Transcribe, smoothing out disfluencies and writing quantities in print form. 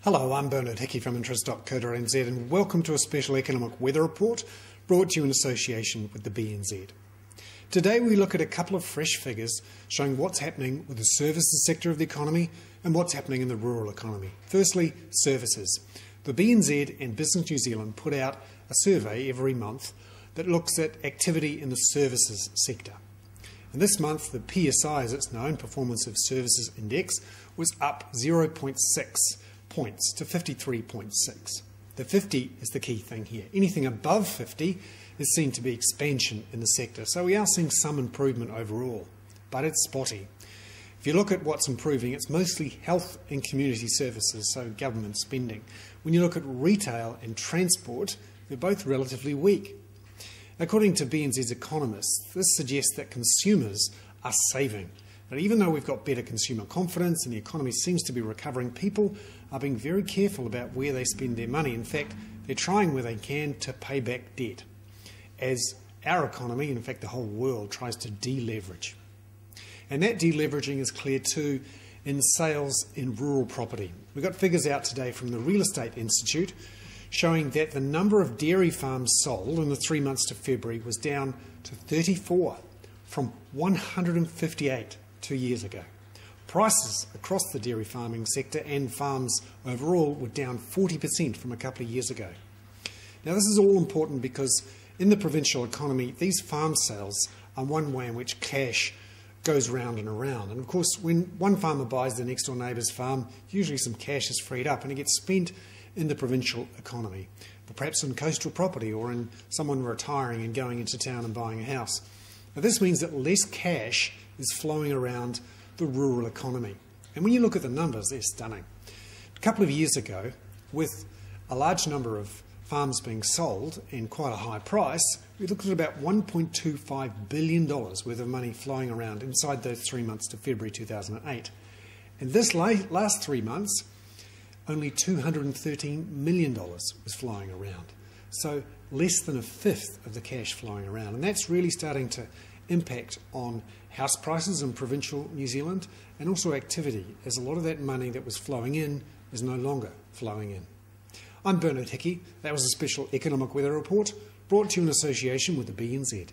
Hello, I'm Hickey from interest.co.nz and welcome to a special economic weather report brought to you in association with the BNZ. Today we look at a couple of fresh figures showing what's happening with the services sector of the economy and what's happening in the rural economy. Firstly, services. The BNZ and Business New Zealand put out a survey every month that looks at activity in the services sector. And this month, the PSI, as it's known, Performance of Services Index, was up 0.6 points to 53.6. The 50 is the key thing here. Anything above 50 is seen to be expansion in the sector. So we are seeing some improvement overall, but it's spotty. If you look at what's improving, it's mostly health and community services, so government spending. When you look at retail and transport, they're both relatively weak. According to BNZ's economists, this suggests that consumers are saving. But even though we've got better consumer confidence and the economy seems to be recovering, people are being very careful about where they spend their money. In fact, they're trying where they can to pay back debt, as our economy, in fact the whole world, tries to deleverage. And that deleveraging is clear too in sales in rural property. We've got figures out today from the Real Estate Institute showing that the number of dairy farms sold in the 3 months to February was down to 34 from 158 2 years ago. Prices across the dairy farming sector and farms overall were down 40% from a couple of years ago. Now this is all important because in the provincial economy, these farm sales are one way in which cash goes round and around. And of course, when one farmer buys the next door neighbour's farm, usually some cash is freed up and it gets spent in the provincial economy, but perhaps in coastal property or in someone retiring and going into town and buying a house. Now this means that less cash is flowing around the rural economy. And when you look at the numbers, they're stunning. A couple of years ago, with a large number of farms being sold and quite a high price, we looked at about $1.25 billion worth of money flowing around inside those 3 months to February 2008. And this last 3 months, only $213 million was flowing around. So less than a fifth of the cash flowing around. And that's really starting to impact on house prices in provincial New Zealand and also activity, as a lot of that money that was flowing in is no longer flowing in. I'm Hickey. That was a special economic weather report brought to you in association with the BNZ.